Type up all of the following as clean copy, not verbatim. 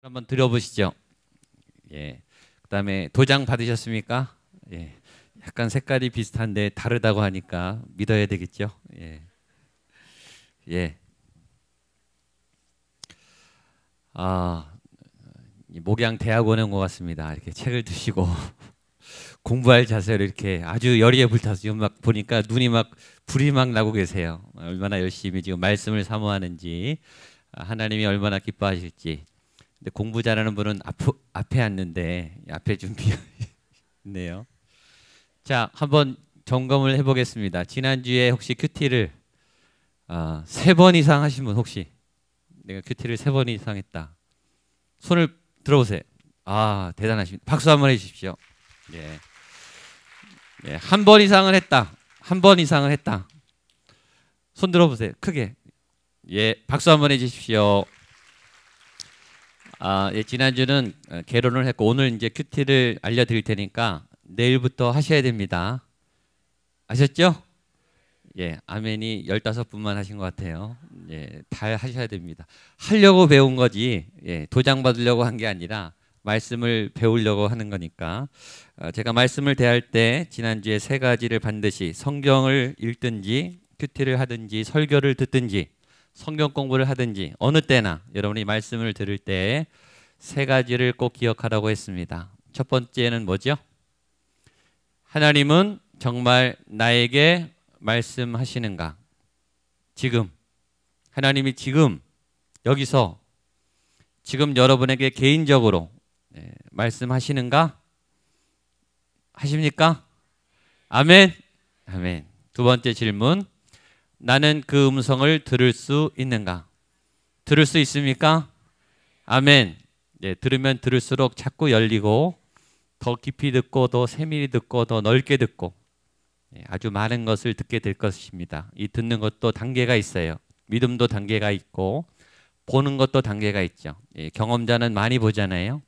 한번 들어보시죠. 예. 그다음에 도장 받으셨습니까? 예. 약간 색깔이 비슷한데 다르다고 하니까 믿어야 되겠죠. 예. 예. 아, 목양 대학원에 온 것 같습니다. 이렇게 책을 드시고 공부할 자세로 이렇게 아주 열의에 불타서 지금 막 보니까 눈이 막 불이 막 나고 계세요. 얼마나 열심히 지금 말씀을 사모하는지, 하나님이 얼마나 기뻐하실지. 근데 공부 잘하는 분은 앞에 앉는데 앞에 좀 비어 있네요. 자, 한번 점검을 해보겠습니다. 지난주에 혹시 큐티를 3번 이상 하신 분, 혹시 내가 큐티를 3번 이상 했다, 손을 들어보세요. 아, 대단하십니다. 박수 한번 해주십시오. 예. 예, 한 번 이상은 했다. 한 번 이상은 했다. 손 들어보세요. 크게. 예, 박수 한번 해주십시오. 예, 지난주는 개론을 했고 오늘 이제 큐티를 알려드릴 테니까 내일부터 하셔야 됩니다. 아셨죠? 예, 아멘이 15분만 하신 것 같아요. 예, 다 하셔야 됩니다. 하려고 배운 거지, 예, 도장 받으려고 한 게 아니라 말씀을 배우려고 하는 거니까. 제가 말씀을 대할 때 지난주에 3가지를 반드시, 성경을 읽든지 큐티를 하든지 설교를 듣든지 성경 공부를 하든지 어느 때나 여러분이 말씀을 들을 때 3가지를 꼭 기억하라고 했습니다. 첫 번째는 뭐죠? 하나님은 정말 나에게 말씀하시는가? 지금 하나님이 지금 여기서 지금 여러분에게 개인적으로 말씀하시는가? 하십니까? 아멘. 아멘. 두 번째 질문, 나는 그 음성을 들을 수 있는가? 들을 수 있습니까? 아멘. 네, 들으면 들을수록 자꾸 열리고 더 깊이 듣고 더 세밀히 듣고 더 넓게 듣고, 아주 많은 것을 듣게 될 것입니다. 이 듣는 것도 단계가 있어요. 믿음도 단계가 있고 보는 것도 단계가 있죠. 경험자는 많이 보잖아요.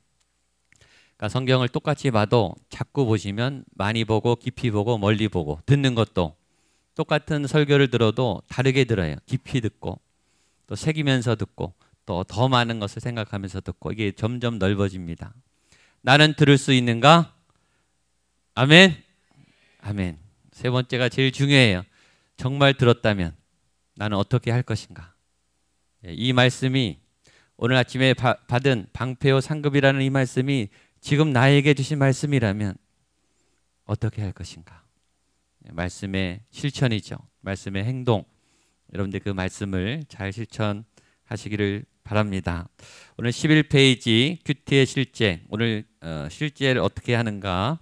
그러니까 성경을 똑같이 봐도 자꾸 보시면 많이 보고 깊이 보고 멀리 보고, 듣는 것도 똑같은 설교를 들어도 다르게 들어요. 깊이 듣고 또 새기면서 듣고 또 더 많은 것을 생각하면서 듣고, 이게 점점 넓어집니다. 나는 들을 수 있는가? 아멘. 아멘. 세 번째가 제일 중요해요. 정말 들었다면 나는 어떻게 할 것인가? 이 말씀이, 오늘 아침에 받은 방패요 상급이라는 이 말씀이 지금 나에게 주신 말씀이라면 어떻게 할 것인가? 말씀의 실천이죠. 말씀의 행동. 여러분들 그 말씀을 잘 실천하시기를 바랍니다. 오늘 11페이지 큐티의 실제. 오늘 실제를 어떻게 하는가?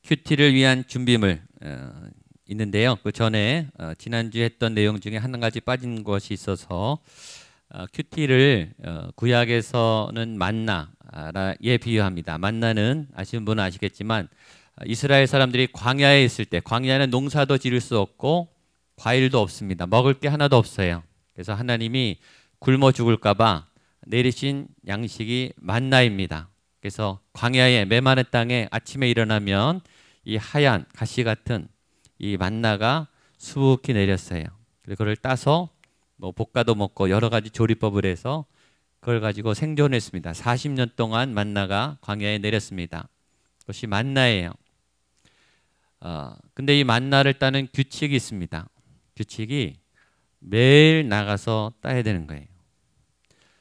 큐티를 위한 준비물 있는데요. 그 전에 지난주에 했던 내용 중에 한 가지 빠진 것이 있어서, 큐티를 구약에서는 만나에 비유합니다. 만나는 아시는 분은 아시겠지만 이스라엘 사람들이 광야에 있을 때, 광야는 농사도 지을 수 없고 과일도 없습니다. 먹을 게 하나도 없어요. 그래서 하나님이 굶어 죽을까 봐 내리신 양식이 만나입니다. 그래서 광야의 메마른 땅에 아침에 일어나면 이 하얀 가시 같은 이 만나가 수북히 내렸어요. 그걸 따서 뭐 볶아도 먹고 여러 가지 조리법을 해서 그걸 가지고 생존했습니다. 40년 동안 만나가 광야에 내렸습니다. 그것이 만나예요. 근데 이 만나를 따는 규칙이 있습니다. 규칙이 매일 나가서 따야 되는 거예요.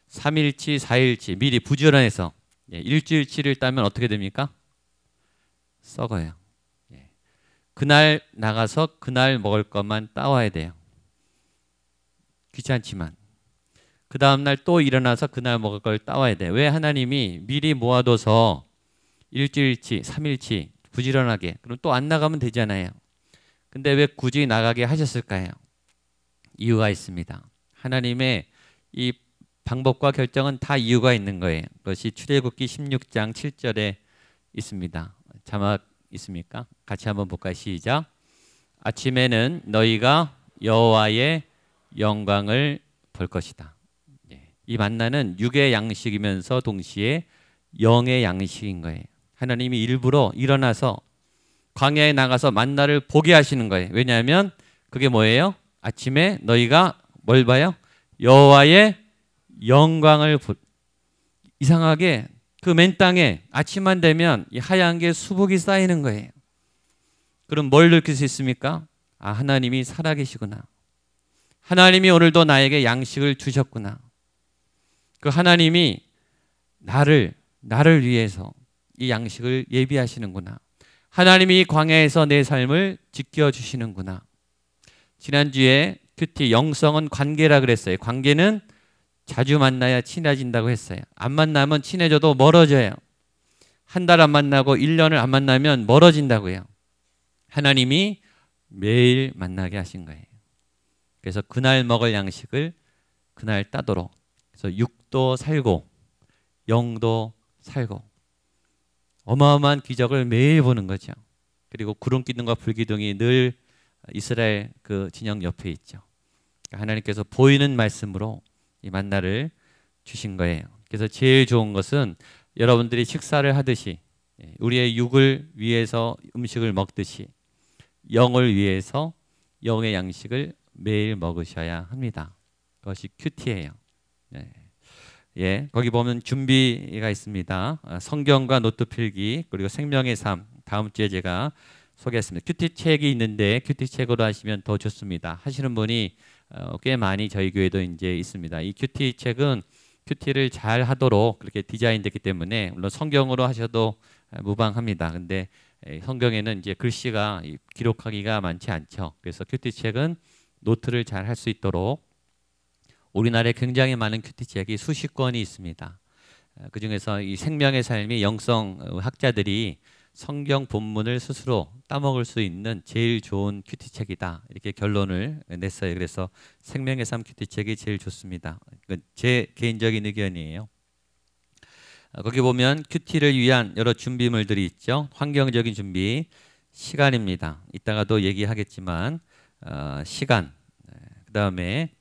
3일치, 4일치 미리 부지런해서, 일주일치를 따면 어떻게 됩니까? 썩어요. 그날 나가서 그날 먹을 것만 따와야 돼요. 귀찮지만 그 다음날 또 일어나서 그날 먹을 걸 따와야 돼요. 왜? 하나님이 미리 모아둬서 일주일치, 3일치 부지런하게, 그럼 또 안 나가면 되잖아요. 근데 왜 굳이 나가게 하셨을까요? 이유가 있습니다. 하나님의 이 방법과 결정은 다 이유가 있는 거예요. 그것이 출애굽기 16장 7절에 있습니다. 자막 있습니까? 같이 한번 볼까요? 시작. 아침에는 너희가 여호와의 영광을 볼 것이다. 이 만나는 육의 양식이면서 동시에 영의 양식인 거예요. 하나님이 일부러 일어나서 광야에 나가서 만나를 보게 하시는 거예요. 왜냐하면 그게 뭐예요? 아침에 너희가 뭘 봐요? 여호와의 영광을 이상하게 그 맨 땅에 아침만 되면 이 하얀 게 수북이 쌓이는 거예요. 그럼 뭘 느낄 수 있습니까? 아, 하나님이 살아계시구나. 하나님이 오늘도 나에게 양식을 주셨구나. 그 하나님이 나를 위해서 이 양식을 예비하시는구나. 하나님이 광야에서 내 삶을 지켜주시는구나. 지난주에 큐티 영성은 관계라 그랬어요. 관계는 자주 만나야 친해진다고 했어요. 안 만나면 친해져도 멀어져요. 한 달 안 만나고 1년을 안 만나면 멀어진다고요. 하나님이 매일 만나게 하신 거예요. 그래서 그날 먹을 양식을 그날 따도록. 그래서 육도 살고 영도 살고 어마어마한 기적을 매일 보는 거죠. 그리고 구름기둥과 불기둥이 늘 이스라엘 그 진영 옆에 있죠. 하나님께서 보이는 말씀으로 이 만나를 주신 거예요. 그래서 제일 좋은 것은 여러분들이 식사를 하듯이 우리의 육을 위해서 음식을 먹듯이 영을 위해서 영의 양식을 매일 먹으셔야 합니다. 그것이 큐티예요. 거기 보면 준비가 있습니다. 성경과 노트 필기 그리고 생명의 삶 다음 주에 제가 소개했습니다. 큐티 책이 있는데 큐티 책으로 하시면 더 좋습니다. 하시는 분이 꽤 많이 저희 교회도 이제 있습니다. 이 큐티 책은 큐티를 잘 하도록 그렇게 디자인됐기 때문에 물론 성경으로 하셔도 무방합니다. 근데 성경에는 이제 글씨가 기록하기가 많지 않죠. 그래서 큐티 책은 노트를 잘 할 수 있도록 우리나라에 굉장히 많은 큐티 책이 수십 권이 있습니다. 그 중에서 이 생명의 삶이 영성 학자들이 성경 본문을 스스로 따먹을 수 있는 제일 좋은 큐티 책이다 이렇게 결론을 냈어요. 그래서 생명의 삶 큐티 책이 제일 좋습니다. 제 개인적인 의견이에요. 거기 보면 큐티를 위한 여러 준비물들이 있죠. 환경적인 준비, 시간입니다. 이따가도 얘기하겠지만 시간, 그 다음에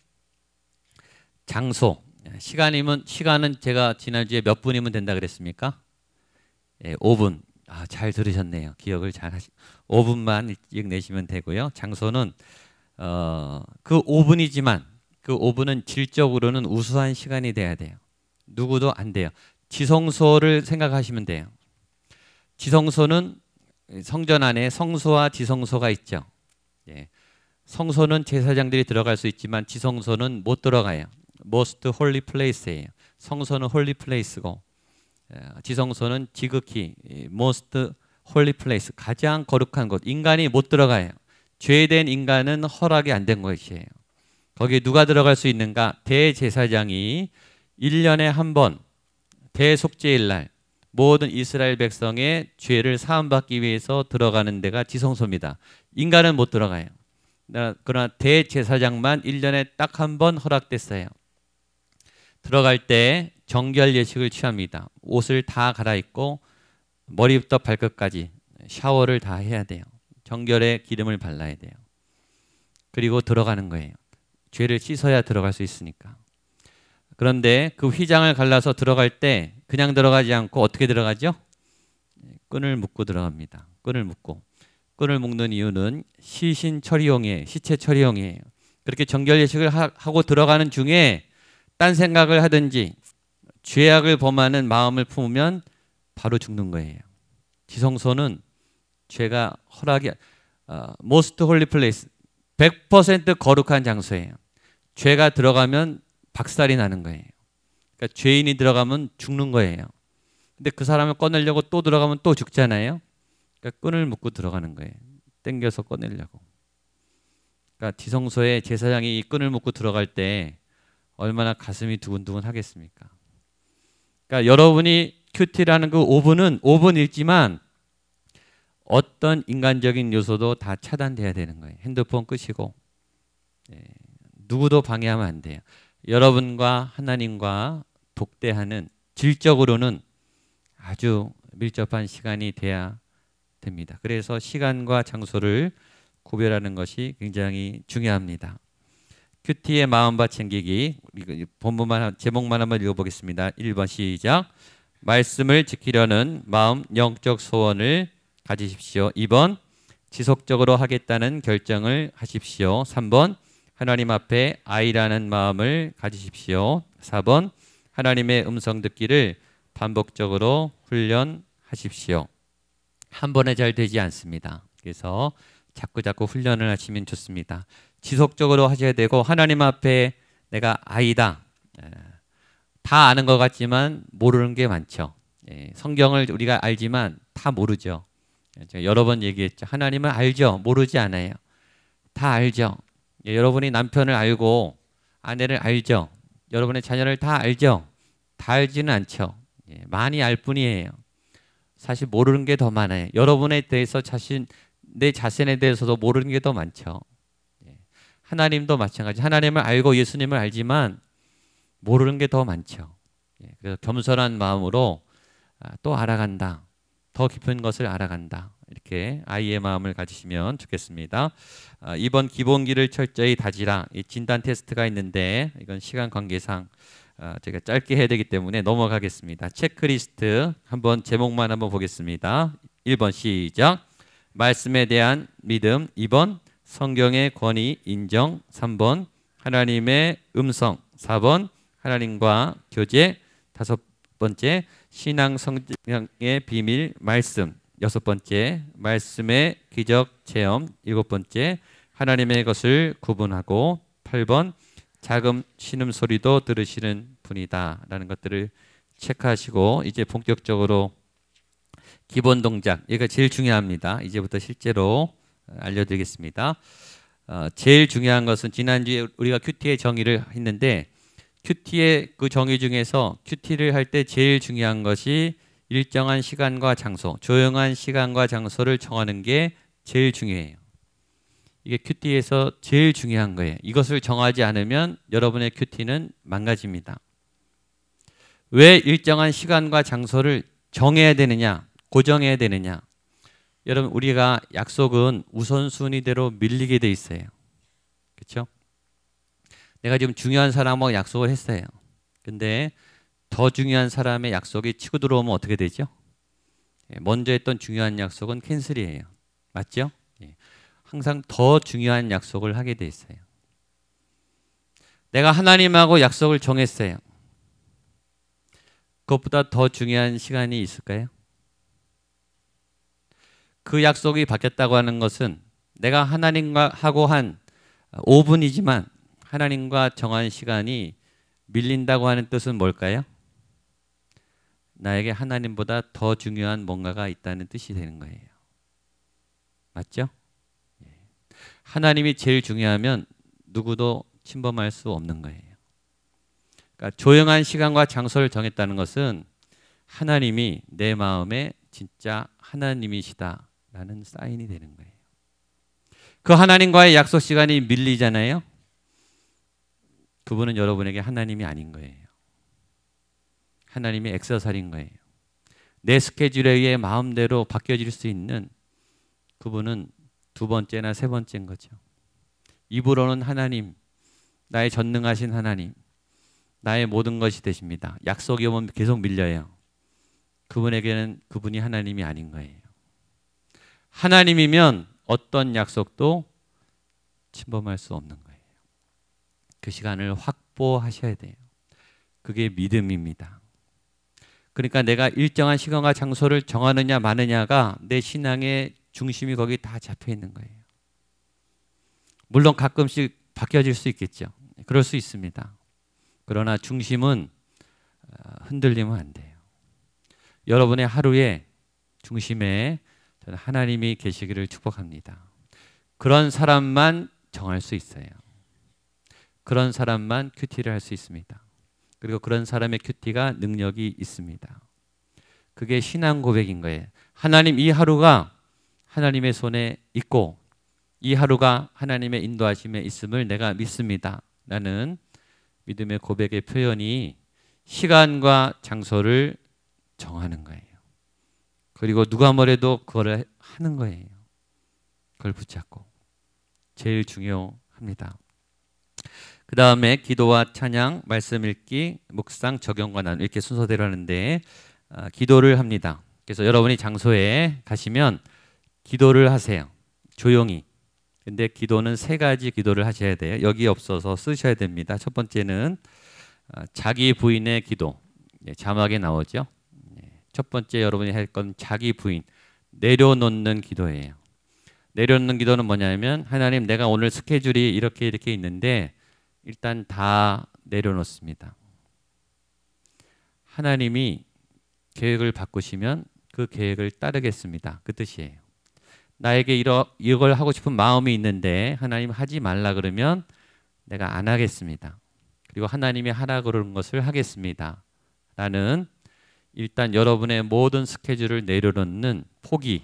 장소. 시간은 제가 지난주에 몇 분이면 된다 그랬습니까? 5분. 잘 들으셨네요. 기억을 잘 하시. 5분만 일찍 내시면 되고요. 장소는 그 5분이지만 그 5분은 질적으로는 우수한 시간이 돼야 돼요. 누구도 안 돼요. 지성소를 생각하시면 돼요. 지성소는 성전 안에 성소와 지성소가 있죠. 성소는 제사장들이 들어갈 수 있지만 지성소는 못 들어가요. Most Holy Place예요. 성소는 Holy Place고 지성소는 지극히 Most Holy Place, 가장 거룩한 곳. 인간이 못 들어가요. 죄된 인간은 허락이 안 된 것이에요. 거기에 누가 들어갈 수 있는가? 대제사장이 1년에 한 번 대속죄일 날 모든 이스라엘 백성의 죄를 사함받기 위해서 들어가는 데가 지성소입니다. 인간은 못 들어가요. 그러나 대제사장만 1년에 딱 한 번 허락됐어요. 들어갈 때 정결 예식을 취합니다. 옷을 다 갈아입고 머리부터 발끝까지 샤워를 다 해야 돼요. 정결의 기름을 발라야 돼요. 그리고 들어가는 거예요. 죄를 씻어야 들어갈 수 있으니까. 그런데 그 휘장을 갈라서 들어갈 때 그냥 들어가지 않고 어떻게 들어가죠? 끈을 묶고 들어갑니다. 끈을 묶는 이유는 시신 처리용이에요. 시체 처리용이에요. 그렇게 정결 예식을 하고 들어가는 중에 딴 생각을 하든지 죄악을 범하는 마음을 품으면 바로 죽는 거예요. 지성소는 죄가 허락이 Most Holy Place 100% 거룩한 장소예요. 죄가 들어가면 박살이 나는 거예요. 그러니까 죄인이 들어가면 죽는 거예요. 근데 그 사람을 꺼내려고 또 들어가면 또 죽잖아요. 그러니까 끈을 묶고 들어가는 거예요. 당겨서 꺼내려고. 그러니까 지성소에 제사장이 이 끈을 묶고 들어갈 때 얼마나 가슴이 두근두근 하겠습니까? 그러니까 여러분이 큐티라는 그 5분은 5분이지만 어떤 인간적인 요소도 다 차단돼야 되는 거예요. 핸드폰 끄시고 누구도 방해하면 안 돼요. 여러분과 하나님과 독대하는 질적으로는 아주 밀접한 시간이 돼야 됩니다. 그래서 시간과 장소를 구별하는 것이 굉장히 중요합니다. 큐티의 마음밭 챙기기 본문만 제목만 한번 읽어보겠습니다. 1번 시작. 말씀을 지키려는 마음 영적 소원을 가지십시오. 2번 지속적으로 하겠다는 결정을 하십시오. 3번 하나님 앞에 아이라는 마음을 가지십시오. 4번 하나님의 음성 듣기를 반복적으로 훈련하십시오. 한 번에 잘 되지 않습니다. 그래서 자꾸 훈련을 하시면 좋습니다. 지속적으로 하셔야 되고 하나님 앞에 내가 아이다. 다 아는 것 같지만 모르는 게 많죠. 성경을 우리가 알지만 다 모르죠. 제가 여러 번 얘기했죠. 하나님은 알죠. 모르지 않아요. 다 알죠. 여러분이 남편을 알고 아내를 알죠. 여러분의 자녀를 다 알죠. 다 알지는 않죠. 많이 알 뿐이에요. 사실 모르는 게 더 많아요. 여러분에 대해서 내 자신에 대해서도 모르는 게 더 많죠. 하나님도 마찬가지. 하나님을 알고 예수님을 알지만 모르는 게 더 많죠. 그래서 겸손한 마음으로 또 알아간다. 더 깊은 것을 알아간다. 이렇게 아이의 마음을 가지시면 좋겠습니다. 이번 기본기를 철저히 다지라. 이 진단 테스트가 있는데 이건 시간 관계상 제가 짧게 해야 되기 때문에 넘어가겠습니다. 체크리스트 한번 제목만 한번 보겠습니다. 1번 시작. 말씀에 대한 믿음. 2번 성경의 권위 인정. 3번 하나님의 음성. 4번 하나님과 교제. 5번째 신앙 성장의 비밀 말씀. 6번째 말씀의 기적 체험. 7번째 하나님의 것을 구분하고. 8번 작은 신음소리도 들으시는 분이다 라는 것들을 체크하시고 이제 본격적으로 기본 동작, 이거 제일 중요합니다. 이제부터 실제로 알려드리겠습니다. 제일 중요한 것은 지난주에 우리가 큐티의 정의를 했는데 큐티의 그 정의 중에서 큐티를 할 때 제일 중요한 것이 일정한 시간과 장소, 조용한 시간과 장소를 정하는 게 제일 중요해요. 이게 큐티에서 제일 중요한 거예요. 이것을 정하지 않으면 여러분의 큐티는 망가집니다. 왜 일정한 시간과 장소를 정해야 되느냐, 고정해야 되느냐. 여러분 우리가 약속은 우선순위대로 밀리게 돼 있어요. 그렇죠? 내가 지금 중요한 사람하고 약속을 했어요. 근데 더 중요한 사람의 약속이 치고 들어오면 어떻게 되죠? 먼저 했던 중요한 약속은 캔슬이에요. 맞죠? 항상 더 중요한 약속을 하게 돼 있어요. 내가 하나님하고 약속을 정했어요. 그것보다 더 중요한 시간이 있을까요? 그 약속이 바뀌었다고 하는 것은 내가 하나님과 하고 한 5분이지만 하나님과 정한 시간이 밀린다고 하는 뜻은 뭘까요? 나에게 하나님보다 더 중요한 뭔가가 있다는 뜻이 되는 거예요. 맞죠? 하나님이 제일 중요하면 누구도 침범할 수 없는 거예요. 그러니까 조용한 시간과 장소를 정했다는 것은 하나님이 내 마음에 진짜 하나님이시다라는 사인이 되는 거예요. 그 하나님과의 약속 시간이 밀리잖아요. 그분은 여러분에게 하나님이 아닌 거예요. 하나님이 액서살인 거예요. 내 스케줄에 의해 마음대로 바뀌어질 수 있는 그분은 두 번째나 세 번째인 거죠. 입으로는 하나님, 나의 전능하신 하나님, 나의 모든 것이 되십니다. 약속이 오면 계속 밀려요. 그분에게는 그분이 하나님이 아닌 거예요. 하나님이면 어떤 약속도 침범할 수 없는 거예요. 그 시간을 확보하셔야 돼요. 그게 믿음입니다. 그러니까 내가 일정한 시간과 장소를 정하느냐 마느냐가 내 신앙의 중심이 거기 다 잡혀 있는 거예요. 물론 가끔씩 바뀌어질 수 있겠죠. 그럴 수 있습니다. 그러나 중심은 흔들리면 안 돼요. 여러분의 하루의 중심에 저는 하나님이 계시기를 축복합니다. 그런 사람만 정할 수 있어요. 그런 사람만 큐티를 할 수 있습니다. 그리고 그런 사람의 큐티가 능력이 있습니다. 그게 신앙 고백인 거예요. 하나님, 이 하루가 하나님의 손에 있고 이 하루가 하나님의 인도하심에 있음을 내가 믿습니다. 라는 믿음의 고백의 표현이 시간과 장소를 정하는 거예요. 그리고 누가 뭐래도 그걸 하는 거예요. 그걸 붙잡고. 제일 중요합니다. 그 다음에 기도와 찬양, 말씀 읽기, 묵상, 적용과 나눔 이렇게 순서대로 하는데 기도를 합니다. 그래서 여러분이 장소에 가시면 기도를 하세요. 조용히. 근데 기도는 세 가지 기도를 하셔야 돼요. 여기 없어서 쓰셔야 됩니다. 첫 번째는 자기 부인의 기도. 자막에 나오죠. 첫 번째 여러분이 할 건 자기 부인, 내려놓는 기도예요. 내려놓는 기도는 뭐냐면 하나님 내가 오늘 스케줄이 이렇게 있는데 일단 다 내려놓습니다. 하나님이 계획을 바꾸시면 그 계획을 따르겠습니다. 그 뜻이에요. 나에게 이걸 하고 싶은 마음이 있는데 하나님 하지 말라 그러면 내가 안 하겠습니다. 그리고 하나님이 하라 그러는 것을 하겠습니다. 라는 일단 여러분의 모든 스케줄을 내려놓는 포기와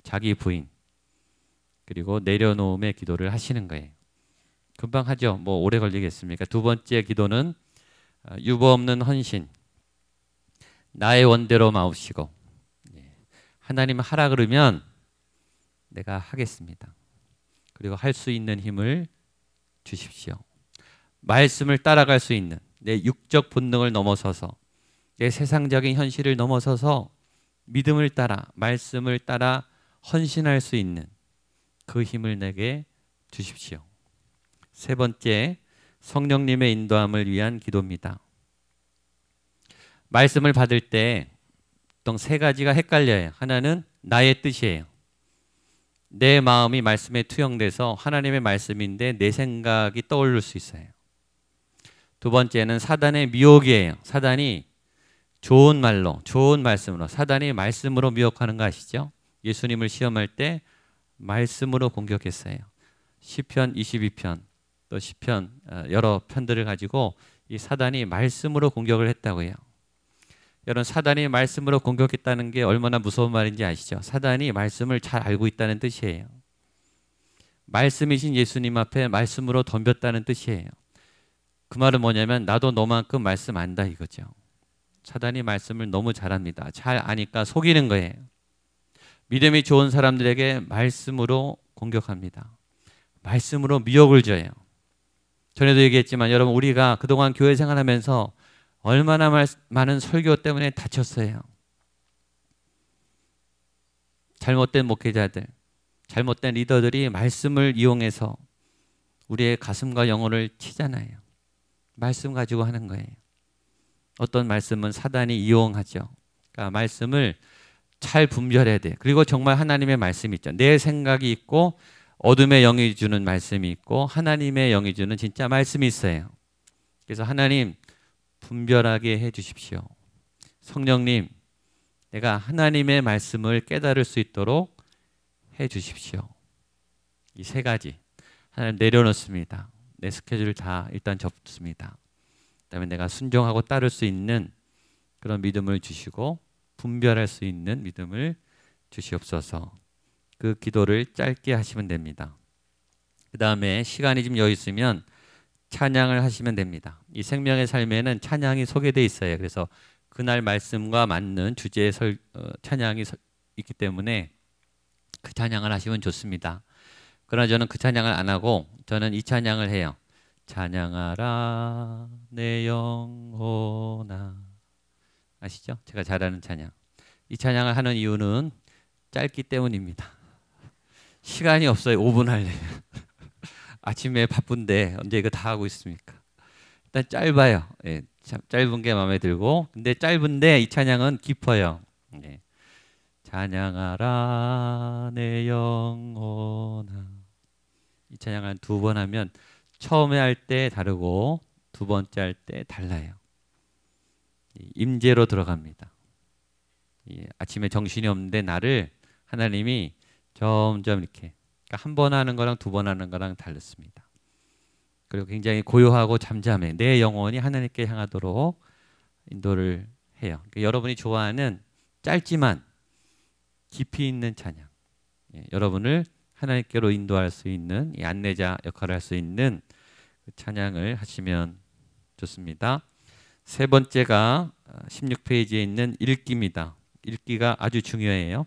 자기 부인 그리고 내려놓음의 기도를 하시는 거예요. 금방 하죠. 뭐 오래 걸리겠습니까? 두 번째 기도는 유보 없는 헌신. 나의 원대로 마옵시고 하나님 하라 그러면 내가 하겠습니다. 그리고 할 수 있는 힘을 주십시오. 말씀을 따라갈 수 있는 내 육적 본능을 넘어서서 내 세상적인 현실을 넘어서서 믿음을 따라 말씀을 따라 헌신할 수 있는 그 힘을 내게 주십시오. 세 번째, 성령님의 인도함을 위한 기도입니다. 말씀을 받을 때 보통 세 가지가 헷갈려요. 하나는 나의 뜻이에요. 내 마음이 말씀에 투영돼서 하나님의 말씀인데 내 생각이 떠오를 수 있어요. 두 번째는 사단의 미혹이에요. 사단이 좋은 말로, 좋은 말씀으로, 사단이 말씀으로 미혹하는 거 아시죠? 예수님을 시험할 때 말씀으로 공격했어요. 시편 22편, 또 시편 여러 편들을 가지고 이 사단이 말씀으로 공격을 했다고요. 여러분 사단이 말씀으로 공격했다는 게 얼마나 무서운 말인지 아시죠? 사단이 말씀을 잘 알고 있다는 뜻이에요. 말씀이신 예수님 앞에 말씀으로 덤볐다는 뜻이에요. 그 말은 뭐냐면 나도 너만큼 말씀 안다 이거죠. 사단이 말씀을 너무 잘합니다. 잘 아니까 속이는 거예요. 믿음이 좋은 사람들에게 말씀으로 공격합니다. 말씀으로 미혹을 줘요. 전에도 얘기했지만 여러분 우리가 그동안 교회 생활하면서 얼마나 많은 설교 때문에 다쳤어요. 잘못된 목회자들, 잘못된 리더들이 말씀을 이용해서 우리의 가슴과 영혼을 치잖아요. 말씀 가지고 하는 거예요. 어떤 말씀은 사단이 이용하죠. 그러니까 말씀을 잘 분별해야 돼요. 그리고 정말 하나님의 말씀이 있죠. 내 생각이 있고 어둠의 영이 주는 말씀이 있고 하나님의 영이 주는 진짜 말씀이 있어요. 그래서 하나님 분별하게 해 주십시오. 성령님, 내가 하나님의 말씀을 깨달을 수 있도록 해 주십시오. 이 세 가지 하나님 내려놓습니다. 내 스케줄 다 일단 접습니다. 그다음에 내가 순종하고 따를 수 있는 그런 믿음을 주시고 분별할 수 있는 믿음을 주시옵소서. 그 기도를 짧게 하시면 됩니다. 그 다음에 시간이 좀 여유 있으면 찬양을 하시면 됩니다. 이 생명의 삶에는 찬양이 소개되어 있어요. 그래서 그날 말씀과 맞는 주제의 찬양이 있기 때문에 그 찬양을 하시면 좋습니다. 그러나 저는 그 찬양을 안 하고 저는 이 찬양을 해요. 찬양하라 내 영혼아. 아시죠? 제가 잘하는 찬양. 이 찬양을 하는 이유는 짧기 때문입니다. 시간이 없어요. 5분 하려면. 아침에 바쁜데 언제 이거 다 하고 있습니까? 일단 짧아요. 예, 짧은 게 마음에 들고 근데 짧은데 이 찬양은 깊어요. 예. 찬양하라 내 영혼아. 이 찬양을 한 2번 하면 처음에 할 때 다르고 두 번째 할 때 달라요. 임재로 들어갑니다. 아침에 정신이 없는데 나를 하나님이 점점 이렇게 그러니까 한 번 하는 거랑 2번 하는 거랑 다릅니다. 그리고 굉장히 고요하고 잠잠해. 내 영혼이 하나님께 향하도록 인도를 해요. 그러니까 여러분이 좋아하는 짧지만 깊이 있는 찬양. 여러분을 하나님께로 인도할 수 있는 이 안내자 역할을 할 수 있는 그 찬양을 하시면 좋습니다. 세 번째가 16페이지에 있는 읽기입니다. 읽기가 아주 중요해요.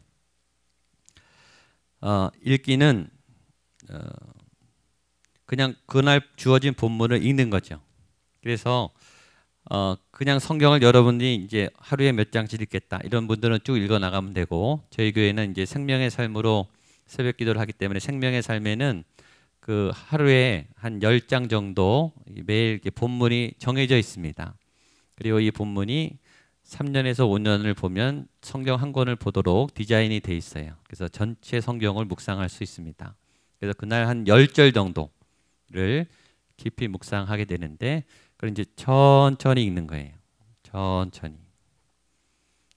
읽기는 그냥 그날 주어진 본문을 읽는 거죠. 그래서 그냥 성경을 여러분이 이제 하루에 몇 장씩 읽겠다 이런 분들은 쭉 읽어 나가면 되고 저희 교회는 이제 생명의 삶으로 새벽 기도를 하기 때문에 생명의 삶에는 그 하루에 한 10장 정도 매일 본문이 정해져 있습니다. 그리고 이 본문이 3년에서 5년을 보면 성경 한 권을 보도록 디자인이 돼 있어요. 그래서 전체 성경을 묵상할 수 있습니다. 그래서 그날 한 10절 정도를 깊이 묵상하게 되는데 그걸 이제 천천히 읽는 거예요. 천천히.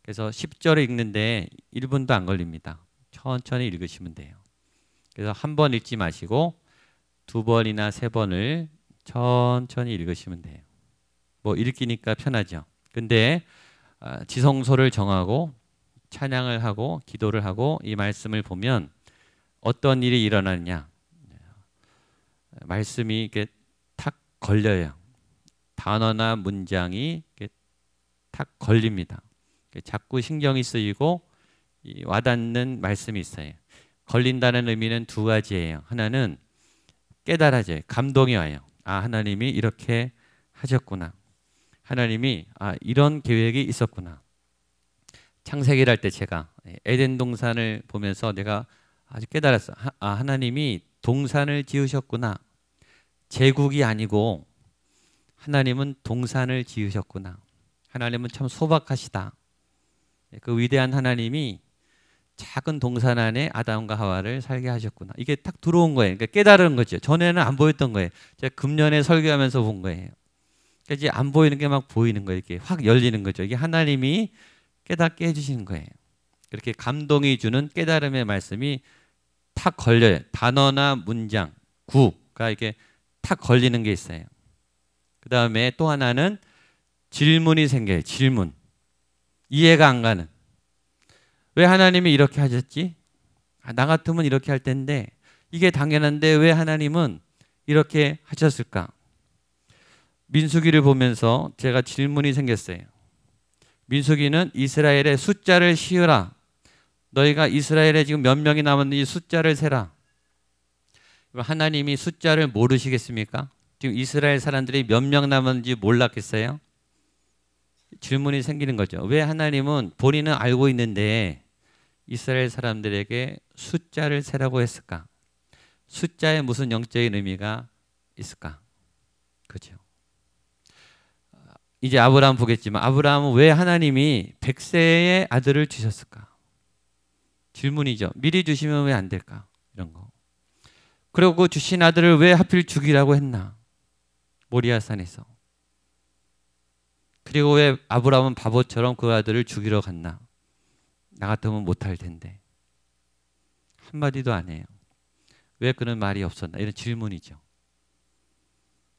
그래서 10절을 읽는데 1분도 안 걸립니다. 천천히 읽으시면 돼요. 그래서 한 번 읽지 마시고 2번이나 3번을 천천히 읽으시면 돼요. 뭐 읽기니까 편하죠. 근데 지성소를 정하고 찬양을 하고 기도를 하고 이 말씀을 보면 어떤 일이 일어나느냐. 말씀이 이렇게 탁 걸려요. 단어나 문장이 이렇게 탁 걸립니다. 자꾸 신경이 쓰이고 와닿는 말씀이 있어요. 걸린다는 의미는 2가지예요. 하나는 깨달아져요. 감동이 와요. 아, 하나님이 이렇게 하셨구나. 하나님이 이런 계획이 있었구나. 창세기를 할 때 제가 에덴 동산을 보면서 내가 아주 깨달았어. 하나님이 동산을 지으셨구나. 제국이 아니고 하나님은 동산을 지으셨구나. 하나님은 참 소박하시다. 그 위대한 하나님이 작은 동산 안에 아담과 하와를 살게 하셨구나. 이게 딱 들어온 거예요. 그러니까 깨달은 거죠. 전에는 안 보였던 거예요. 제가 금년에 설교하면서 본 거예요. 그러니까 이제 안 보이는 게 막 보이는 거예요. 이렇게 확 열리는 거죠. 이게 하나님이 깨닫게 해주시는 거예요. 그렇게 감동이 주는 깨달음의 말씀이 탁 걸려요. 단어나 문장, 구가 이렇게 탁 걸리는 게 있어요. 그 다음에 또 하나는 질문이 생겨요. 질문. 이해가 안 가는. 왜 하나님이 이렇게 하셨지? 나 같으면 이렇게 할 텐데 이게 당연한데 왜 하나님은 이렇게 하셨을까? 민수기를 보면서 제가 질문이 생겼어요. 민수기는 이스라엘의 숫자를 씌우라. 너희가 이스라엘에 지금 몇 명이 남았는지 숫자를 세라. 하나님이 숫자를 모르시겠습니까? 지금 이스라엘 사람들이 몇 명 남았는지 몰랐겠어요? 질문이 생기는 거죠. 왜 하나님은 본인은 알고 있는데 이스라엘 사람들에게 숫자를 세라고 했을까? 숫자에 무슨 영적인 의미가 있을까? 그죠? 이제 아브라함 보겠지만 아브라함은 왜 하나님이 100세의 아들을 주셨을까? 질문이죠. 미리 주시면 왜 안 될까? 이런 거. 그리고 그 주신 아들을 왜 하필 죽이라고 했나? 모리아산에서. 그리고 왜 아브라함은 바보처럼 그 아들을 죽이러 갔나? 나 같으면 못할 텐데. 한마디도 안 해요. 왜 그런 말이 없었나? 이런 질문이죠.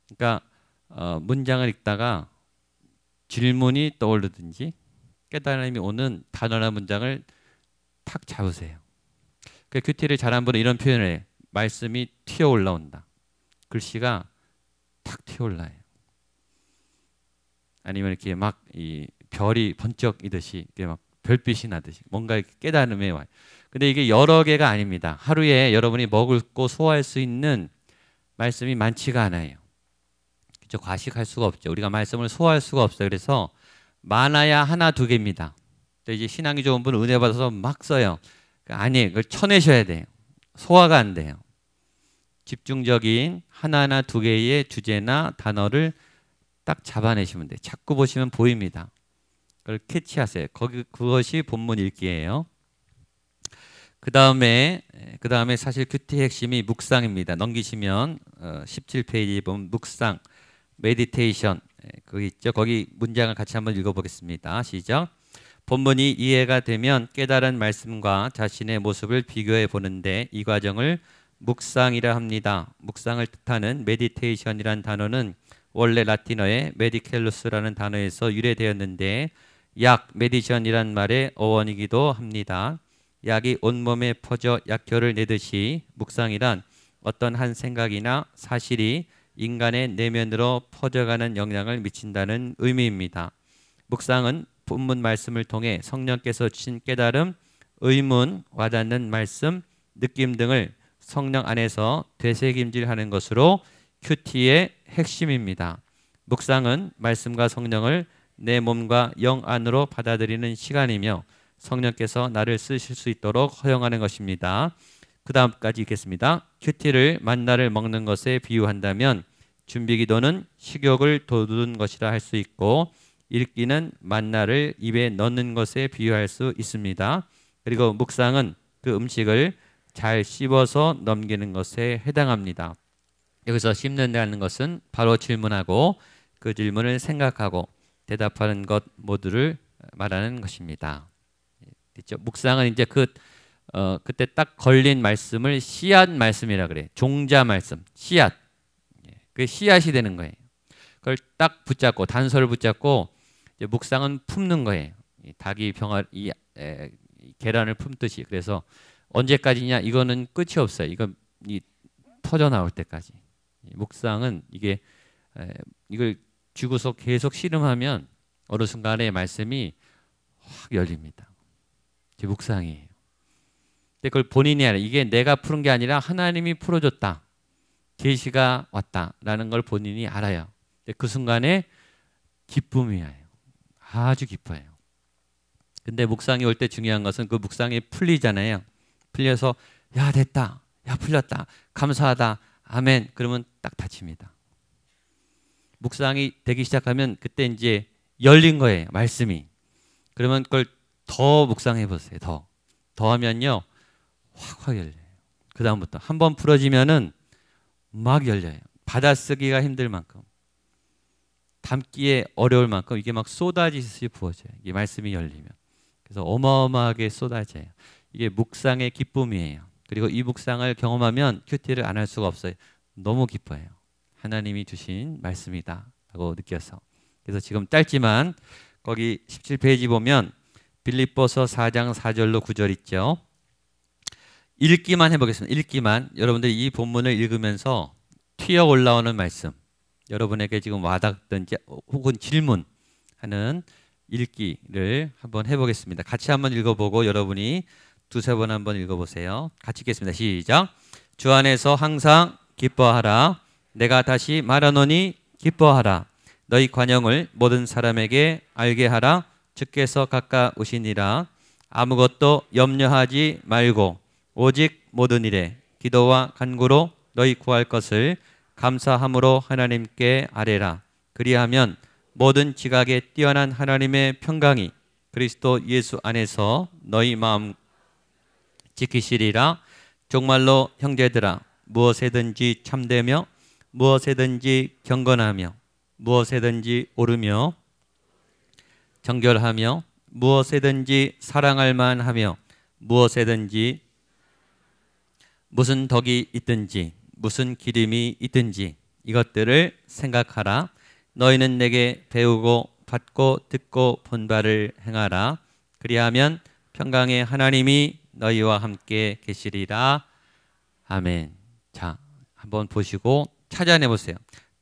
그러니까 문장을 읽다가 질문이 떠오르든지 깨달음이 오는 단어나 문장을 탁 잡으세요. 그 큐티를 잘한 분은 이런 표현을 해요. 말씀이 튀어 올라온다. 글씨가 탁 튀어 올라요. 아니면 이렇게 막 이 별이 번쩍이듯이 이렇게 막 별빛이 나듯이 뭔가 깨달음에 와요. 근데 이게 여러 개가 아닙니다. 하루에 여러분이 먹고 소화할 수 있는 말씀이 많지가 않아요. 그렇죠? 과식할 수가 없죠. 우리가 말씀을 소화할 수가 없어요. 그래서 많아야 하나, 2개입니다. 이제 신앙이 좋은 분은 은혜 받아서 막 써요. 아니에요. 그걸 쳐내셔야 돼요. 소화가 안 돼요. 집중적인 하나나 2개의 주제나 단어를 딱 잡아내시면 돼요. 자꾸 보시면 보입니다. 그걸 캐치하세요. 그것이 본문 읽기예요. 그 다음에 사실 큐티의 핵심이 묵상입니다. 넘기시면 17페이지 보면 묵상, 메디테이션 거기 있죠. 거기 문장을 같이 한번 읽어보겠습니다. 시작. 본문이 이해가 되면 깨달은 말씀과 자신의 모습을 비교해 보는데 이 과정을 묵상이라 합니다. 묵상을 뜻하는 메디테이션이란 단어는 원래 라틴어의 메디켈루스라는 단어에서 유래되었는데 약, 메디션이란 말의 어원이기도 합니다. 약이 온몸에 퍼져 약효를 내듯이 묵상이란 어떤 한 생각이나 사실이 인간의 내면으로 퍼져가는 영향을 미친다는 의미입니다. 묵상은 본문 말씀을 통해 성령께서 주신 깨달음, 의문, 와닿는 말씀, 느낌 등을 성령 안에서 되새김질하는 것으로 큐티의 핵심입니다. 묵상은 말씀과 성령을 내 몸과 영 안으로 받아들이는 시간이며 성령께서 나를 쓰실 수 있도록 허용하는 것입니다. 그 다음까지 읽겠습니다. 큐티를 만나를 먹는 것에 비유한다면 준비기도는 식욕을 돋우는 것이라 할 수 있고 읽기는 만나를 입에 넣는 것에 비유할 수 있습니다. 그리고 묵상은 그 음식을 잘 씹어서 넘기는 것에 해당합니다. 여기서 씹는다는 것은 바로 질문하고 그 질문을 생각하고 대답하는 것 모두를 말하는 것입니다. 그렇죠? 묵상은 이제 그때 딱 걸린 말씀을 씨앗 말씀이라 그래. 종자 말씀, 씨앗. 그 씨앗이 되는 거예요. 그걸 딱 붙잡고 단서를 붙잡고 이제 묵상은 품는 거예요. 닭이 계란을 품듯이. 그래서 언제까지냐? 이거는 끝이 없어요. 이건 터져 나올 때까지. 묵상은 이걸 쥐고서 계속 씨름하면 어느 순간에 말씀이 확 열립니다. 이게 묵상이에요. 근데 그걸 본인이 알아. 이게 내가 푸는 게 아니라 하나님이 풀어줬다. 계시가 왔다라는 걸 본인이 알아요. 근데 그 순간에 기쁨이 와요. 아주 기뻐요. 근데 묵상이 올 때 중요한 것은 그 묵상이 풀리잖아요. 풀려서 야 됐다. 야 풀렸다. 감사하다. 아멘. 그러면 딱 닫힙니다. 묵상이 되기 시작하면 그때 이제 열린 거예요. 말씀이. 그러면 그걸 더 묵상해 보세요. 더 하면요. 확 열려요. 그 다음부터 한 번 풀어지면은 막 열려요. 받아쓰기가 힘들 만큼, 담기에 어려울 만큼 이게 막 쏟아지듯이 부어져요. 이게 말씀이 열리면. 그래서 어마어마하게 쏟아져요. 이게 묵상의 기쁨이에요. 그리고 이 묵상을 경험하면 큐티를 안 할 수가 없어요. 너무 기뻐요. 하나님이 주신 말씀이다 라고 느껴서. 그래서 지금 짧지만 거기 17페이지 보면 빌립보서 4장 4절로 9절 있죠. 읽기만 해보겠습니다. 읽기만. 여러분들이 이 본문을 읽으면서 튀어 올라오는 말씀, 여러분에게 지금 와닿든지 혹은 질문하는 읽기를 한번 해보겠습니다. 같이 한번 읽어보고 여러분이 두세 번 한번 읽어보세요. 같이 읽겠습니다. 시작. 주 안에서 항상 기뻐하라. 내가 다시 말하노니 기뻐하라. 너희 관용을 모든 사람에게 알게 하라. 주께서 가까우시니라. 아무것도 염려하지 말고 오직 모든 일에 기도와 간구로 너희 구할 것을 감사함으로 하나님께 아뢰라. 그리하면 모든 지각에 뛰어난 하나님의 평강이 그리스도 예수 안에서 너희 마음 지키시리라. 정말로 형제들아, 무엇에든지 참되며 무엇에든지 경건하며 무엇에든지 오르며 정결하며 무엇에든지 사랑할 만하며 무엇에든지 무슨 덕이 있든지 무슨 기림이 있든지 이것들을 생각하라. 너희는 내게 배우고 받고 듣고 본 바를 행하라. 그리하면 평강의 하나님이 너희와 함께 계시리라. 아멘. 자, 한번 보시고 찾아내 보세요.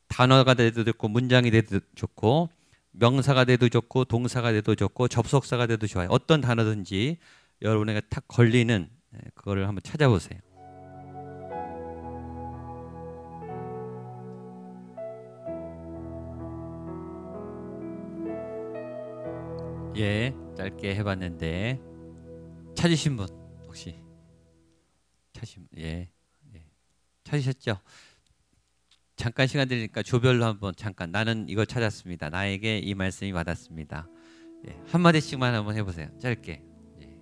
단어가 돼도 좋고 문장이 돼도 좋고 명사가 돼도 좋고 동사가 돼도 좋고 접속사가 돼도 좋아요. 어떤 단어든지 여러분에게 탁 걸리는 그거를 한번 찾아보세요. 예, 짧게 해봤는데 찾으신 분 혹시 찾으셨죠? 잠깐 시간 드리니까 조별로 한번 잠깐 나는 이거 찾았습니다. 나에게 이 말씀이 와닿습니다. 예, 한마디씩만 한번 해보세요. 짧게. 예.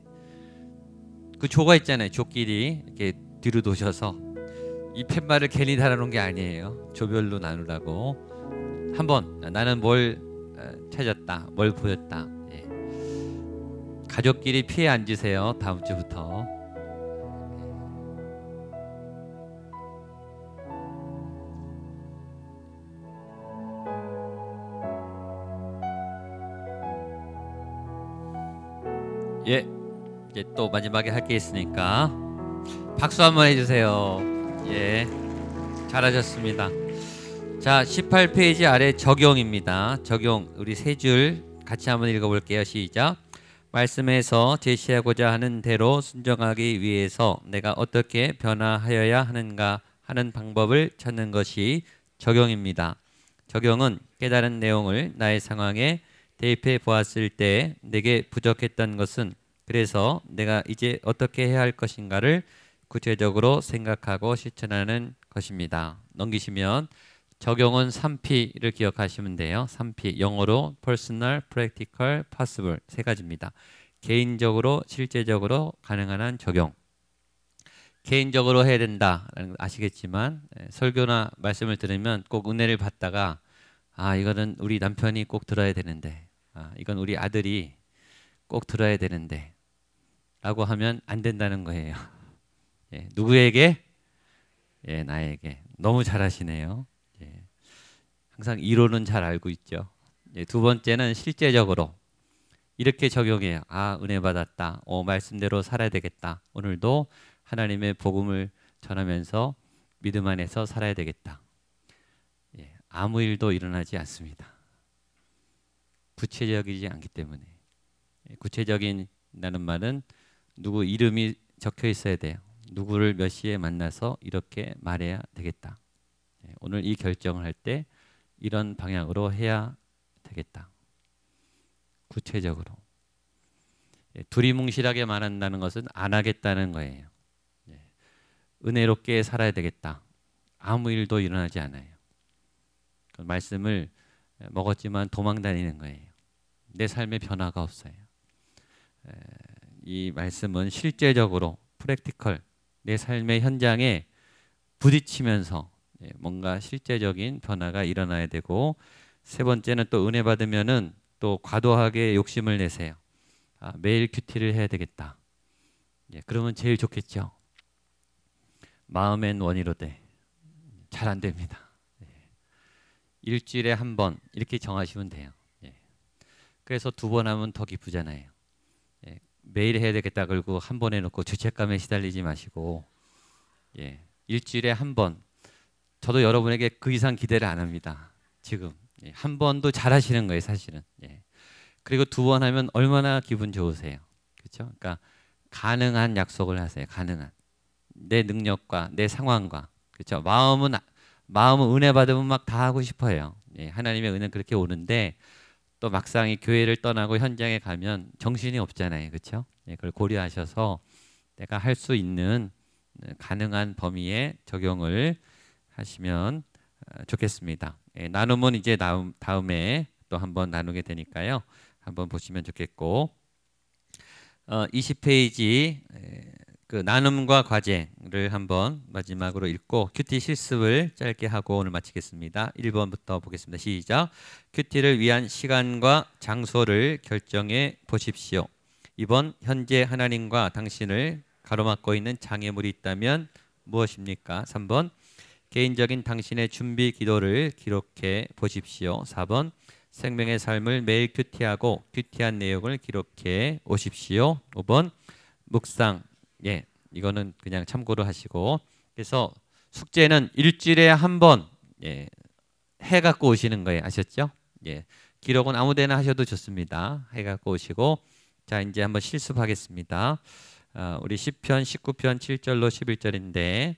그 조가 있잖아요. 조끼리 이렇게 뒤로 도셔서 이 팻말을 괜히 달아놓은 게 아니에요. 조별로 나누라고. 한번 나는 뭘 찾았다, 뭘 보였다. 예. 가족끼리 피해 앉으세요. 다음 주부터. 예, 이제 또 마지막에 할 게 있으니까 박수 한번 해주세요. 예, 잘하셨습니다. 자, 18페이지 아래 적용입니다. 적용 우리 세 줄 같이 한번 읽어볼게요. 시작. 말씀에서 제시하고자 하는 대로 순종하기 위해서 내가 어떻게 변화하여야 하는가 하는 방법을 찾는 것이 적용입니다. 적용은 깨달은 내용을 나의 상황에 대입해 보았을 때 내게 부족했던 것은 그래서 내가 이제 어떻게 해야 할 것인가를 구체적으로 생각하고 실천하는 것입니다. 넘기시면 적용은 3P를 기억하시면 돼요. 3P 영어로 Personal, Practical, Possible 세 가지입니다. 개인적으로, 실제적으로 가능한 한 적용. 개인적으로 해야 된다라는 거 아시겠지만 설교나 말씀을 들으면 꼭 은혜를 받다가 이거는 우리 남편이 꼭 들어야 되는데 이건 우리 아들이 꼭 들어야 되는데 라고 하면 안 된다는 거예요. 누구에게? 나에게. 너무 잘하시네요. 항상 이론은 잘 알고 있죠. 두 번째는 실제적으로 이렇게 적용해요. 은혜 받았다. 말씀대로 살아야 되겠다. 오늘도 하나님의 복음을 전하면서 믿음 안에서 살아야 되겠다. 아무 일도 일어나지 않습니다. 구체적이지 않기 때문에. 구체적인다는 말은 누구 이름이 적혀 있어야 돼요. 누구를 몇 시에 만나서 이렇게 말해야 되겠다. 오늘 이 결정을 할 때 이런 방향으로 해야 되겠다. 구체적으로. 두리뭉실하게 말한다는 것은 안 하겠다는 거예요. 은혜롭게 살아야 되겠다. 아무 일도 일어나지 않아요. 그 말씀을 먹었지만 도망다니는 거예요. 내 삶에 변화가 없어요. 이 말씀은 실제적으로 프랙티컬 내 삶의 현장에 부딪히면서 뭔가 실제적인 변화가 일어나야 되고, 세 번째는 또 은혜 받으면은 또 과도하게 욕심을 내세요. 매일 큐티를 해야 되겠다. 그러면 제일 좋겠죠. 마음엔 원이로되 잘 안 됩니다. 일주일에 한 번 이렇게 정하시면 돼요. 그래서 두 번 하면 더 기쁘잖아요. 매일 해야 되겠다 그러고 한 번 해놓고 죄책감에 시달리지 마시고 일주일에 한 번. 저도 여러분에게 그 이상 기대를 안 합니다. 지금 한 번도 잘 하시는 거예요, 사실은. 그리고 두 번 하면 얼마나 기분 좋으세요. 그렇죠? 그러니까 가능한 약속을 하세요. 가능한 내 능력과 내 상황과. 그렇죠? 마음은 은혜 받으면 막 다 하고 싶어요. 하나님의 은혜는 그렇게 오는데 또 막상 이 교회를 떠나고 현장에 가면 정신이 없잖아요. 그렇죠? 그걸 고려하셔서 내가 할 수 있는 가능한 범위에 적용을 하시면 좋겠습니다. 나눔은 이제 다음에 또 한번 나누게 되니까요. 한번 보시면 좋겠고, 20페이지 그 나눔과 과제를 한번 마지막으로 읽고 큐티 실습을 짧게 하고 오늘 마치겠습니다. 1번부터 보겠습니다. 시작. 큐티를 위한 시간과 장소를 결정해 보십시오. 2번, 현재 하나님과 당신을 가로막고 있는 장애물이 있다면 무엇입니까? 3번, 개인적인 당신의 준비 기도를 기록해 보십시오. 4번, 생명의 삶을 매일 큐티하고 큐티한 내용을 기록해 오십시오. 5번, 묵상. 이거는 그냥 참고로 하시고, 그래서 숙제는 일주일에 한 번 해 갖고 오시는 거예요. 아셨죠? 기록은 아무 데나 하셔도 좋습니다. 해 갖고 오시고, 자 이제 한번 실습하겠습니다. 우리 시편 19편 7절로 11절인데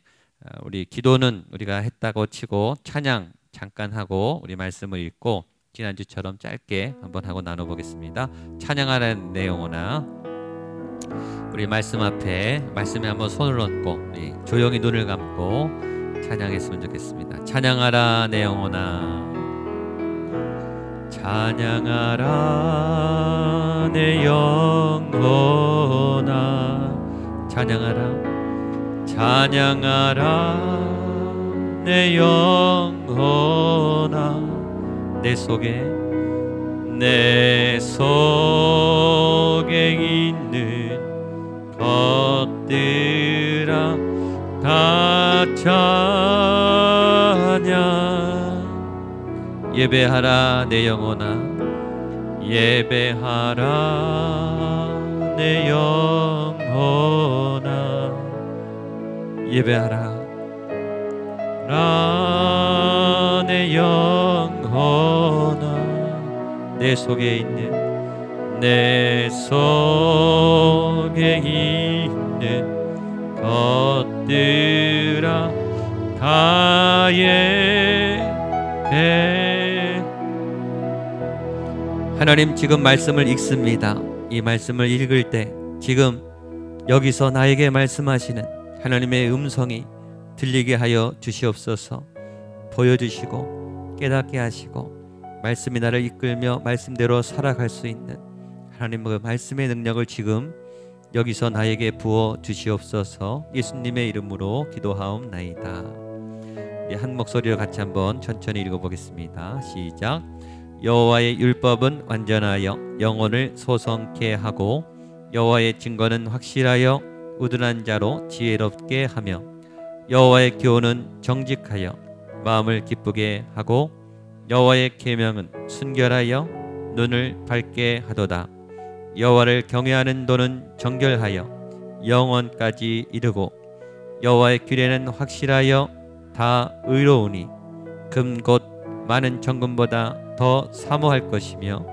우리 기도는 우리가 했다고 치고 찬양 잠깐 하고 우리 말씀을 읽고 지난주처럼 짧게 한번 하고 나눠보겠습니다. 찬양하는 내용이나 우리 말씀 앞에 말씀에 한번 손을 얹고 우리 조용히 눈을 감고 찬양했으면 좋겠습니다. 찬양하라 내 영혼아, 찬양하라 내 영혼아, 찬양하라 찬양하라 내 영혼아, 내 속에 있는 것들아 다 찬양. 예배하라 내 영혼아, 예배하라 내 영혼아, 예배하라 내 영혼아, 내 속에 있는 것들아 다 예배. 하나님 지금 말씀을 읽습니다. 이 말씀을 읽을 때 지금 여기서 나에게 말씀하시는 하나님의 음성이 들리게 하여 주시옵소서. 보여주시고 깨닫게 하시고 말씀이 나를 이끌며 말씀대로 살아갈 수 있는 하나님의 말씀의 능력을 지금 여기서 나에게 부어 주시옵소서. 예수님의 이름으로 기도하옵나이다. 한 목소리로 같이 한번 천천히 읽어보겠습니다. 시작. 여호와의 율법은 완전하여 영혼을 소성케 하고 여호와의 증거는 확실하여 우둔한 자로 지혜롭게 하며 여호와의 교훈은 정직하여 마음을 기쁘게 하고 여호와의 계명은 순결하여 눈을 밝게 하도다. 여호와를 경외하는 도는 정결하여 영원까지 이르고 여호와의 규례는 확실하여 다 의로우니 금 곧 많은 정금보다 더 사모할 것이며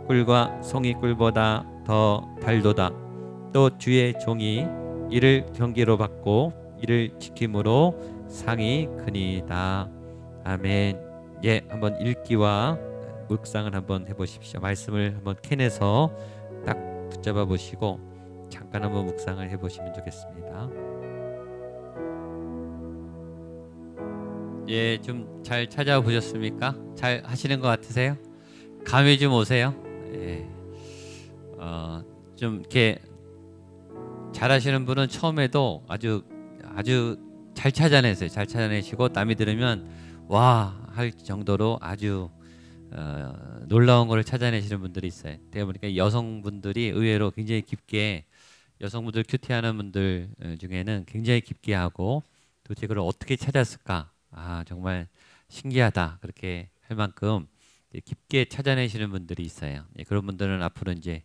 꿀과 송이꿀보다 더 달도다. 또 주의 종이 이를 경계로 받고 이를 지킴으로 상이 크니이다. 아멘. 예, 한번 읽기와 묵상을 한번 해보십시오. 말씀을 한번 캔에서 딱 붙잡아 보시고 잠깐 한번 묵상을 해보시면 좋겠습니다. 예, 좀 잘 찾아보셨습니까? 잘 하시는 것 같으세요? 감이 좀 오세요? 예. 좀 이렇게 잘하시는 분은 처음에도 아주 잘 찾아내세요. 잘 찾아내시고 남이 들으면 와 할 정도로 아주 놀라운 거를 찾아내시는 분들이 있어요. 그러다 보니까 여성분들이 의외로 굉장히 깊게 여성분들 큐티하는 분들 중에는 굉장히 깊게 하고 도대체 그걸 어떻게 찾았을까? 정말 신기하다 그렇게 할 만큼 깊게 찾아내시는 분들이 있어요. 그런 분들은 앞으로 이제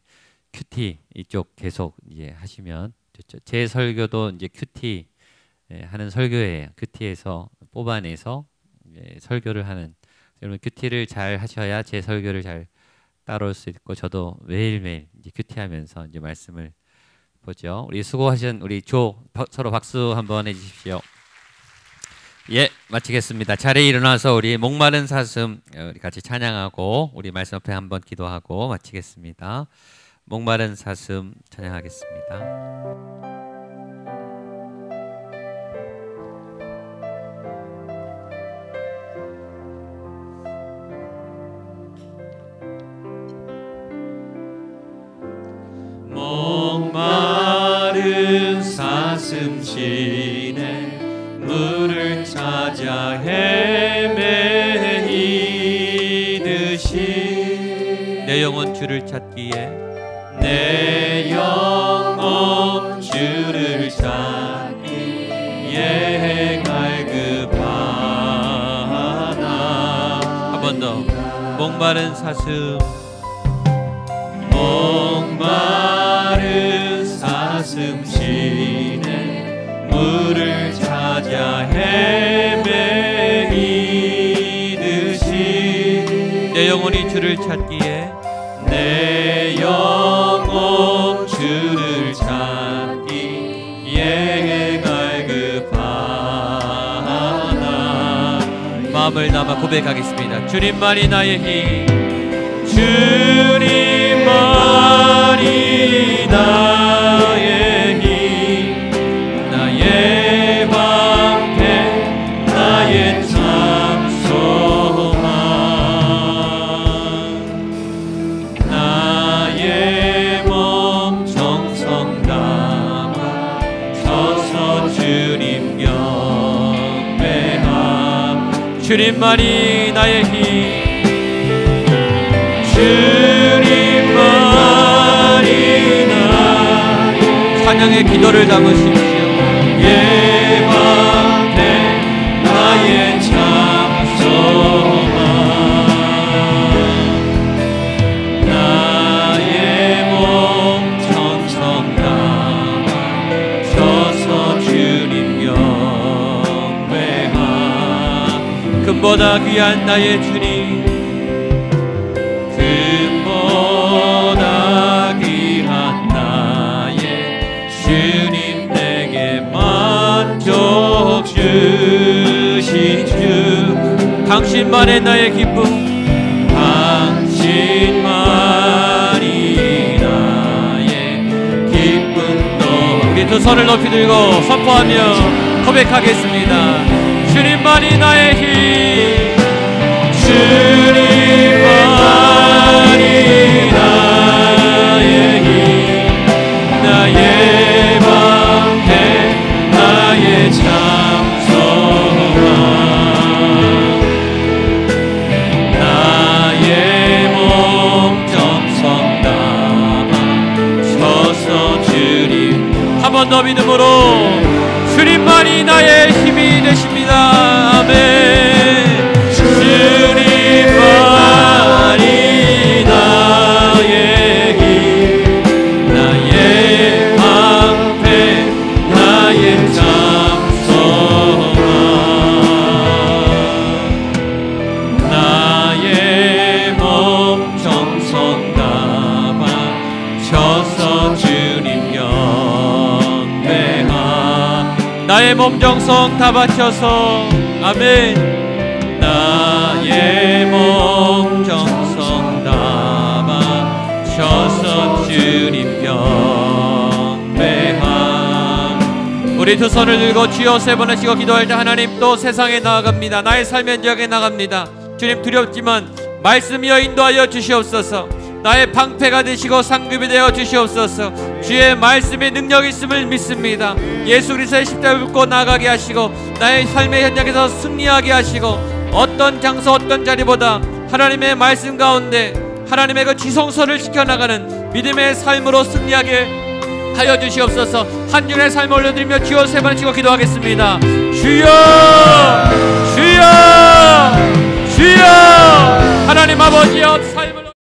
큐티 이쪽 계속 이제 하시면 좋죠. 제 설교도 이제 큐티 하는 설교예요. 큐티에서 뽑아내서 설교를 하는. 여러분 큐티를 잘 하셔야 제 설교를 잘 따라올 수 있고 저도 매일매일 이제 큐티하면서 이제 말씀을 보죠. 우리 수고하신 우리 서로 박수 한번 해주십시오. 예, 마치겠습니다. 자리에 일어나서 우리 목마른 사슴 우리 같이 찬양하고 우리 말씀 앞에 한번 기도하고 마치겠습니다. 목마른 사슴 찬양하겠습니다. 목마른 사슴 시내 물을 찾아 헤매이듯이 내 영혼 주를 찾기에 내 영혼 주를 찾기에 갈급하다. 한 번 더. 목마른 사슴 목마른 사슴 시내 물을 찾아 헤매이듯이 내 영혼이 주를 찾기에 내 영혼 주를 찾기에 갈급하나. 마음을 담아 고백하겠습니다. 주님만이 나의 힘 주님만이 나의 힘 나의 방패 나의 참소망 나의 몸 정성 담아 서서 주님 경배함. 주님만이 나의 힘 주님만이 나의 찬양의 기도를 담으십시오. 예방된 나의 참소망 나의 몸 정성 담아 서서 주님 경배함. 금보다 귀한 나의 주님 금보다 귀한 나의 주님 내게 만족 주신 주 당신만의 나의 기쁨 당신만이 나의 기쁨도. 우리 두 손을 높이 들고 선포하며 고백하겠습니다. 주님만이 나의 힘 주님만이 나의 힘 나의 방패 나의 장성함 나의 몸 정성 담아 서서 주님 한 번 더 믿음으로 주님만이 나의 힘이 되십니다. 아멘. 주님만이 나의 힘 나의 방패 나의 장성함 나의 몸 정성 담아 서서 주님 경배하 나의 몸 정성 다 바쳐서 아멘. 나의 몸 정성 담아 서서 주님 경배함 우리 두 손을 들고 주여 세 번 하시고 기도할 때 하나님 또 세상에 나아갑니다. 나의 삶의 현장에 나갑니다. 주님 두렵지만 말씀이여 인도하여 주시옵소서. 나의 방패가 되시고 상급이 되어 주시옵소서. 주의 말씀의 능력이 있음을 믿습니다. 예수 그리스도의 십자가를 붙고 나가게 하시고 나의 삶의 현장에서 승리하게 하시고 어떤 장소 어떤 자리보다 하나님의 말씀 가운데 하나님의 그 지성소를 지켜나가는 믿음의 삶으로 승리하게 하여 주시옵소서. 한 주의 삶을 올려드리며 주여 세 번 치고 기도하겠습니다. 주여 주여 주여 하나님 아버지여 삶을